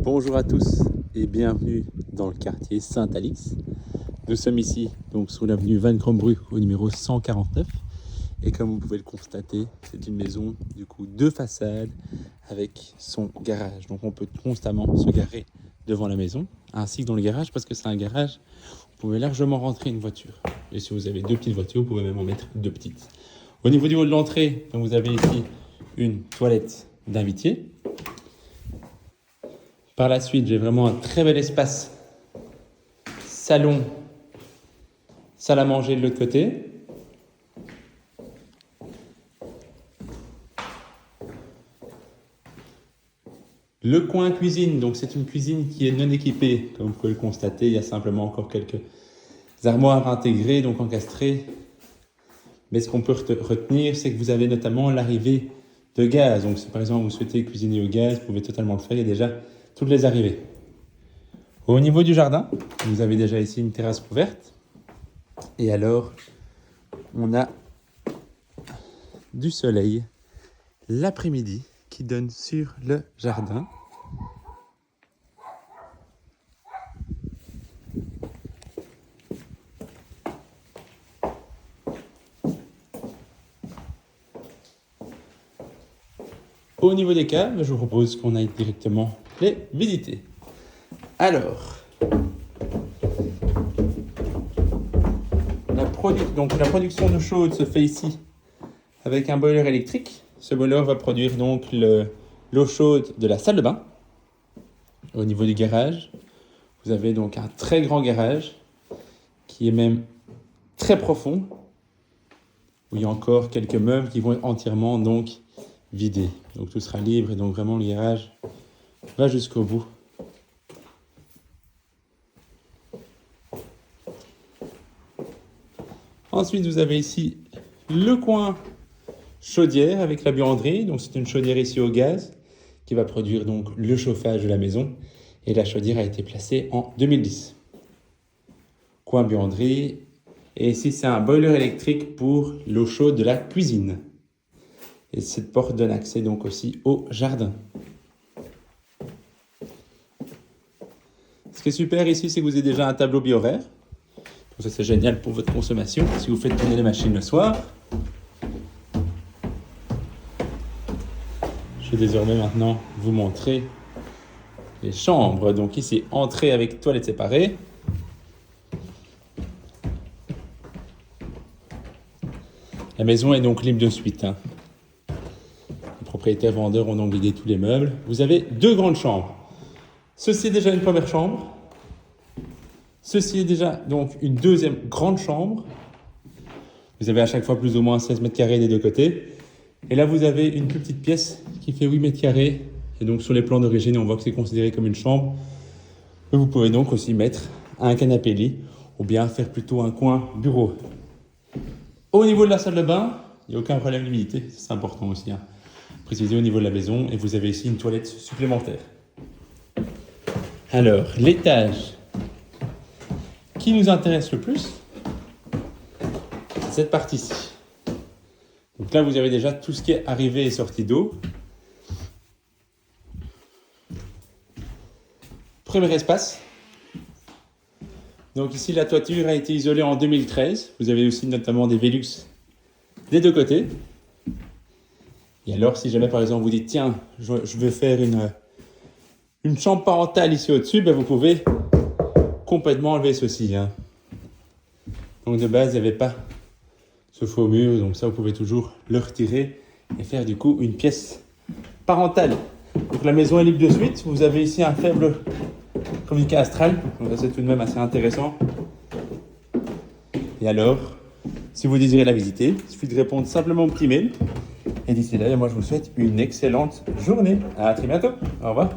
Bonjour à tous et bienvenue dans le quartier Saint-Alix. Nous sommes ici donc sous l'avenue Van Crombrugge au numéro 149 et comme vous pouvez le constater, c'est une maison du coup deux façades avec son garage. Donc on peut constamment se garer devant la maison ainsi que dans le garage parce que c'est un garage, vous pouvez largement rentrer une voiture. Et si vous avez deux petites voitures, vous pouvez même en mettre deux petites. Au niveau du hall de l'entrée, donc vous avez ici une toilette d'invité. Par la suite, j'ai vraiment un très bel espace. Salon, salle à manger de l'autre côté. Le coin cuisine, donc c'est une cuisine qui est non équipée. Comme vous pouvez le constater, il y a simplement encore quelques armoires intégrées, donc encastrées. Mais ce qu'on peut retenir, c'est que vous avez notamment l'arrivée de gaz. Donc si par exemple vous souhaitez cuisiner au gaz, vous pouvez totalement le faire. Il y a déjà toutes les arrivées. Au niveau du jardin, vous avez déjà ici une terrasse couverte. Et alors, on a du soleil l'après-midi qui donne sur le jardin. Au niveau des caves, je vous propose qu'on aille directement les visiter. Alors, la production d'eau chaude se fait ici avec un boiler électrique. Ce boiler va produire donc l'eau chaude de la salle de bain. Au niveau du garage, vous avez donc un très grand garage qui est même très profond, où il y a encore quelques meubles qui vont être entièrement donc vidés. Donc tout sera libre et donc vraiment le garage va jusqu'au bout. Ensuite, vous avez ici le coin chaudière avec la buanderie. Donc, c'est une chaudière ici au gaz qui va produire donc le chauffage de la maison. Et la chaudière a été placée en 2010. Coin buanderie. Et ici, c'est un boiler électrique pour l'eau chaude de la cuisine. Et cette porte donne accès donc aussi au jardin. Ce qui est super ici, c'est que vous avez déjà un tableau bi-horaire. Ça, c'est génial pour votre consommation. Si vous faites tourner les machines le soir. Je vais désormais maintenant vous montrer les chambres. Donc ici, entrée avec toilette séparée. La maison est donc libre de suite. Les propriétaires vendeurs ont donc vidé tous les meubles. Vous avez deux grandes chambres. Ceci est déjà une première chambre. Ceci est déjà donc une deuxième grande chambre. Vous avez à chaque fois plus ou moins 16 mètres carrés des deux côtés. Et là, vous avez une plus petite pièce qui fait 8 mètres carrés. Et donc, sur les plans d'origine, on voit que c'est considéré comme une chambre. Mais vous pouvez donc aussi mettre un canapé-lit ou bien faire plutôt un coin bureau. Au niveau de la salle de bain, il n'y a aucun problème d'humidité. C'est important aussi. Préciser au niveau de la maison. Et vous avez ici une toilette supplémentaire. Alors, l'étage qui nous intéresse le plus, c'est cette partie-ci. Donc là, vous avez déjà tout ce qui est arrivée et sortie d'eau. Premier espace. Donc ici, la toiture a été isolée en 2013. Vous avez aussi notamment des Velux des deux côtés. Et alors, si jamais par exemple vous dites, tiens, je veux faire une chambre parentale ici au-dessus, ben vous pouvez complètement enlever ceci. Donc de base, il n'y avait pas ce faux mur, donc ça vous pouvez toujours le retirer et faire du coup une pièce parentale. Donc la maison est libre de suite, vous avez ici un faible communiqué astral, donc c'est tout de même assez intéressant. Et alors, si vous désirez la visiter, il suffit de répondre simplement au petit mail. Et d'ici là, moi je vous souhaite une excellente journée. À très bientôt, au revoir.